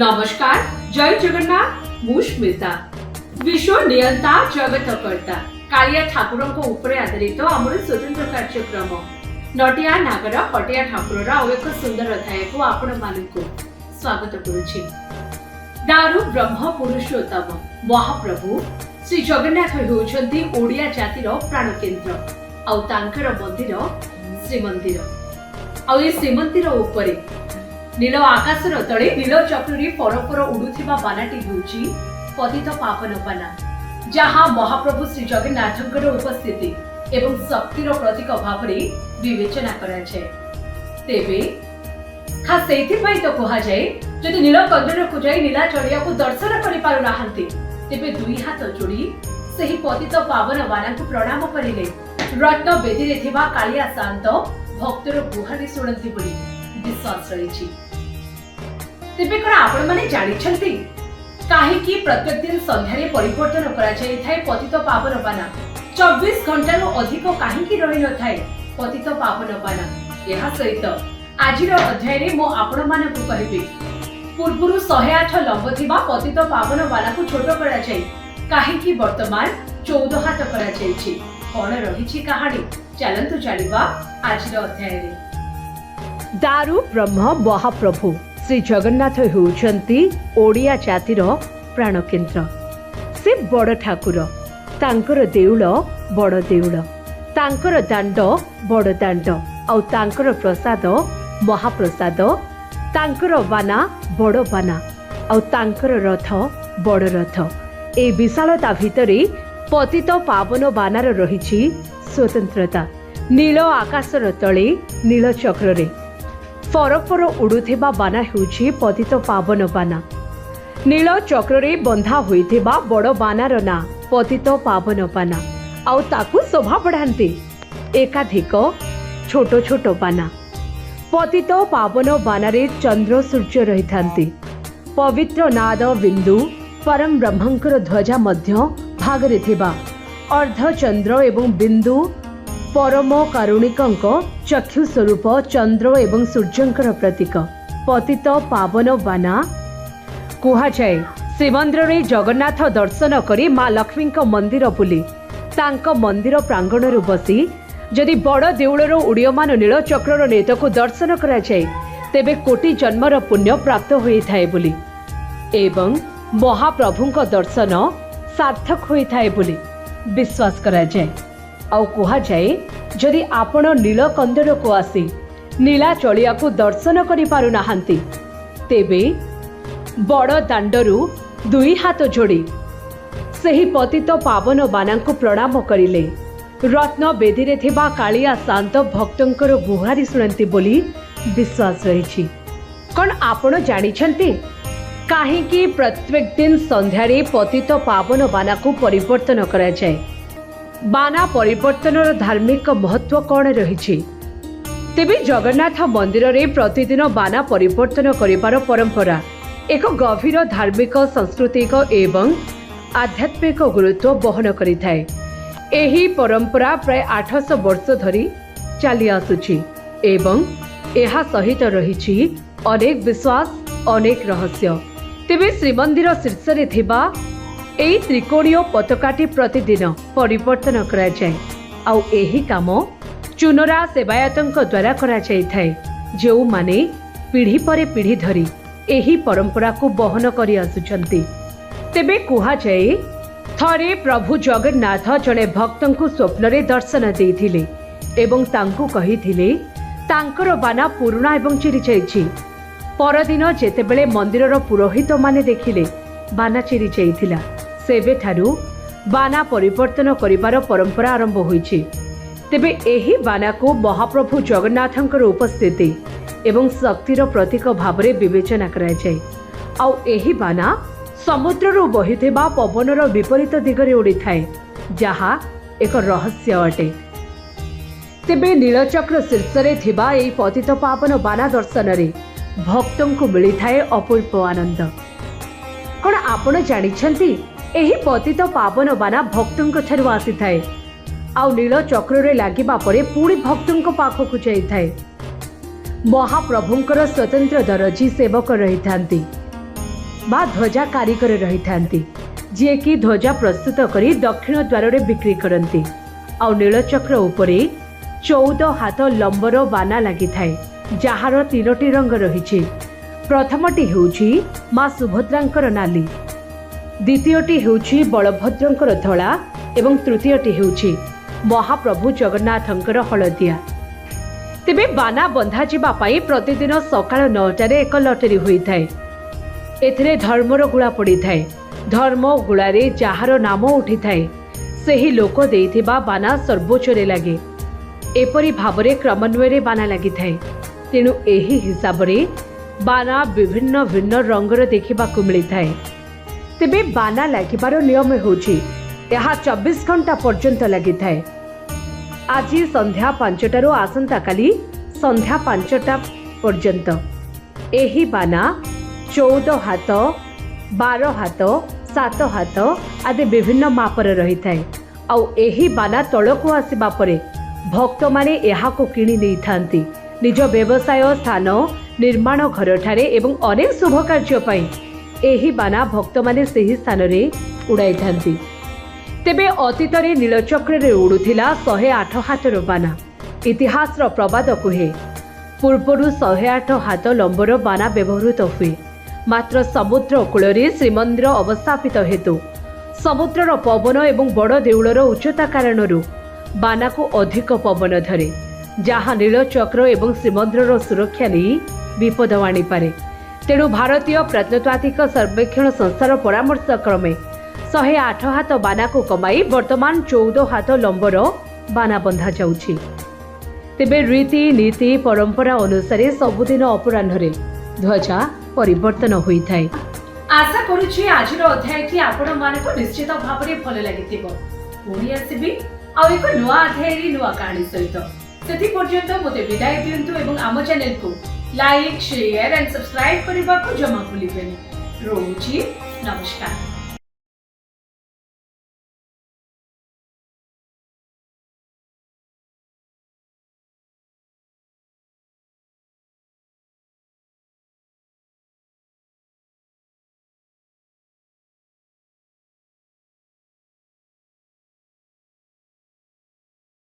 নমস্কার, জয় জগন্নাথ। ମୁଁ ସ୍ମିତା। ବିଶ୍ୱ ନିୟନ୍ତା ଜଗତ କର୍ତ୍ତା କାଳିଆ ଠାକୁରଙ୍କ ଉପରେ ଆଧାରିତ ଆମର ସ୍ୱତନ୍ତ୍ର କାର୍ଯ୍ୟକ୍ରମ ନଟିଆ ନାଗର ହଟିଆ ଠାକୁରର ଆଉ ଏକ ସୁନ୍ଦର ଅଧ୍ୟାୟକୁ ଆପଣମାନଙ୍କୁ ସ୍ୱାଗତ କରୁଛି। ଦାରୁ ବ୍ରହ୍ମ ପୁରୁଷୋତ୍ତମ ମହାପ୍ରଭୁ ଶ୍ରୀ ଜଗନ୍ନାଥ ହେଉଛନ୍ତି ଓଡ଼ିଆ ଜାତିର ପ୍ରାଣକେନ୍ଦ୍ର ଆଉ ତାଙ୍କର ମନ୍ଦିର ଶ୍ରୀମନ୍ଦିର। ଆଉ ଏ ଶ୍ରୀମନ୍ଦିର ଉପରେ नील आकाशर तले नील चक्री परपर उड़ुथिबा बानाटी होउची पतित पावन बाना, जहाँ महाप्रभु श्री जगन्नाथंकर उपस्थिति एवं शक्तिर प्रतीक भाव विवेचना करा जाए। तेबे खास सेइथिपाई तो कहा जाए, जदि नीलकंदर को जाई नीलाचलिया को दर्शन करि पारु नाहंती, तेबे दुई हाथ जोड़ी सही पतित पावन बाना को प्रणाम करिले रत्न बेदी रे थिबा कालिया शांत भक्तर गुहारी सुनंती बोली विश्वास रही। तेबे कण आपण माने जानि छंती काहे कि प्रत्येक दिन संध्या रे परिवर्तन करा जाय थाए पतित पावन बाना। 24 घंटा रो अधिक काहे कि रहि न थाए पतित पावन बाना। एहा सहित आजिर अध्याय रे मो आपण माने को कहबे पूर्वरु 108 लंब थिबा पतित पावन बाना को छोट करा जाय काहे कि वर्तमान 14 हाथ करा जाय छी। कोन रहि छी कहानी चलंतु जानिबा आजिर अध्याय रे। दारू ब्रह्म महाप्रभु श्री जगन्नाथ होउछंती ओडिया जातिर प्राण केन्द्र। से बड़ ठाकुर, तांकर देउल बड़ देउल, तांकर दांड बड़ दांड, आउ तांकर प्रसाद महाप्रसाद, तांकर बाना बड़ बाना, आउ तांकर रथ बड़ रथ। ए विशालता भितरे पतित पावन बानार रहिछि स्वतंत्रता। नील आकाशर तले नील चक्र परपर उड़ुथिबा बाना हेउछि पतित पावन बाना। नील चक्रे बंधा होइथिबा बड़ बानार ना पतित पावन बाना, आउ ताकू शोभा बढ़ांती एकाधिक छोट छोट बाना। पतित पावन बानारे चंद्र सूर्य रही थांती। पवित्र नाद बिंदु परम ब्रह्मंकर ध्वजा मध्य भागरे थिबा अर्ध चंद्र एवं बिंदु परम कारुणिकंक चक्षु स्वरूप चंद्र एवं सूर्यंकर प्रतीक पतित पावन बाना कुहा जाए। श्रीमंदिर रे जगन्नाथ दर्शन करी माँ लक्ष्मी मंदिर बुली तांक मंदिर प्रांगण बसी जदि बड़ देउलर उड़ीयमान नील चक्र नेत को दर्शन करा जाए, तेबे कोटि जन्मर पुण्य प्राप्त होइथाए बोली एवं महाप्रभुंक दर्शन सार्थक होइथाए बोली विश्वास करा जाए। आउ कहा जाए, जदि आपण नीलकंदर को आसी नीलाचलिया को दर्शन करि पारु नाहंती, तेबे बड़ दांडरू दुई हाथ जोड़ी सही पतित पावन बाना को प्रणाम करिले रत्न बेदी रे थिबा कालिया शांत भक्तंकर गुहारी सुनंती बोली विश्वास रही। कौन आपण जानि छंती काहे कि प्रत्येक दिन संध्या रे पतित पावन बाना को परिवर्तन करा जाए। बाना परिवर्तनर धार्मिक महत्व कौन रही? तेबे जगन्नाथ मंदिर रे प्रतिदिन बाना परिवर्तन करिबार परंपरा एक गभीर धार्मिक सांस्कृतिक एवं आध्यात्मिक गुरुत्व बहन करिथाए। एही परंपरा प्राय 800 वर्ष धरी चली आसुछि एवं एहा सहित रहिछि अनेक विश्वास अनेक रहस्य। तेबे श्रीमंदिर शीर्ष रे थिबा एई त्रिकोणीय पताकाटी प्रतिदिन परिवर्तन करा जाए। आउ एही काम चुनरा सेवायतंक द्वारा करा जाय थाए, जो माने पीढ़ी परे पीढ़ी धरी एही परंपरा को बहन करी आसुछंती। तेबे कुहा जाए, थरे प्रभु जगन्नाथ जने भक्तन को स्वप्न रे दर्शन देइथिले एवं तांकु कहिथिले तांकर बाना पुरुणा एवं चिरी जाइछि। परदिन जेतेबेले मंदिरर पुरोहित माने देखिले बाना चिरी जाइथिला, सेबे ठारू बाना परिवर्तन करिबार परंपरा आरंभ होइछि। तेबे एही बाना को महाप्रभु जगन्नाथंकर उपस्थिति एवं शक्तिर प्रतीक भावरे विवेचना करा जाए। आउ एही बाना समुद्ररू बहिथिबा पवनर विपरीत दिगरे उड़ी थाए, जहा एक रहस्य अटे। तेबे नीलचक्र शीर्षरे थिबा एई पतित पावन बाना दर्शन रे भक्तों को मिली थाए अपूर्व आनंद। कौन आपण जानि छंती एही पतित पावन बाना भक्तों ठारू आसी थाए आउ नील चक्र रे लागिबा परे पूरी भक्तों पाखकु जाई थाए। महाप्रभुंकर स्वतंत्र दरजी सेवक रही थांती। बा ध्वजा कारीगर रही थांती जे कि ध्वजा प्रस्तुत करी दक्षिण द्वार रे बिक्री करती। आ नीलचक्र उपरे 14 हाथ लंबर बाना लगी थाए जार 3टी रंग रही। प्रथमटी हेउछि मां सुभद्रांकर नाली, द्वितीयटी हेउछि बलभद्रंकर धला एवं तृतीयटी हेउछि महाप्रभु जगन्नाथंकर हलदिया। तेबे बाना बंधा जिबा पाई प्रतिदिन सकाळ 9टारे एक लटरी होई थाए। एथिरे धर्मर गुळा पड़ी थाए। धर्म गुळारे जाହାର नाम उठी थाए सेही लोक देइथिबा बाना सर्वोच्च रे लागे। एपरि भावरे क्रमान्वये बाना लागि थाए। तेणु एही हिसाब रे बाना विभिन्न भिन्न रंगर देखिबाकू मिली थाए। तेबे बाना लागिबार नियम होछि यह 24 घंटा पर्यंत लगी थाए। आज संध्या 5टारू आसंता काली संध्या 5टा पर्यंत एही बाना 14 हाथ 12 हाथ 7 हाथ आदि विभिन्न मापर रही थाए। आउ एही बाना तलकू आसिबा परे भक्त माने एहाको किणी नै थांती निज व्यवसाय स्थान निर्माण घर ठारे एवं अनेक शुभ कार्य पाई एही बाना भक्त माने सेही स्थान रे उड़ाई थांती। तेबे अतीत रे नीलचक्र रे उड़ुथिला 108 हाथर बाना। इतिहास रो प्रवाद कुहे पूर्वरु 108 हाथ लंबर बाना व्यवहृत हुए। मात्र समुद्र कूल रे श्रीमंदिर अवस्थापित हेतु समुद्रर पवन एवं बड़ देउलर उच्चता कारणरू बाना को अधिक पवन धरे जहाँ नीलचक्र एवं श्रीमंदिर सुरक्षा नहीं विपद आनी पारे। तेणु भारतीय प्रत्नतात्विक सर्वेक्षण संस्थार परामर्श क्रमे 108 हाथ बाना को कमाई वर्तमान 14 हाथ लंबर बाना बंधा जाउछि। तेबे रीति नीति परंपरा अनुसार सबुदिन अपराह्न ध्वजा परिवर्तन होई थाए। आशा करूछि आजिर अध्यायटी आपण मानको निश्चित भाबरे भल लागिथिबो। पुणी आसीबी आ एक नुआ अध्याय नुआ कहानी सहित। सेति पर्यंत मते विदाय दियंतु एवं आम चैनल को लाइक शेयर एंड सब्सक्राइब करबा को जमा भूलिबेनी। रोजी नमस्कार।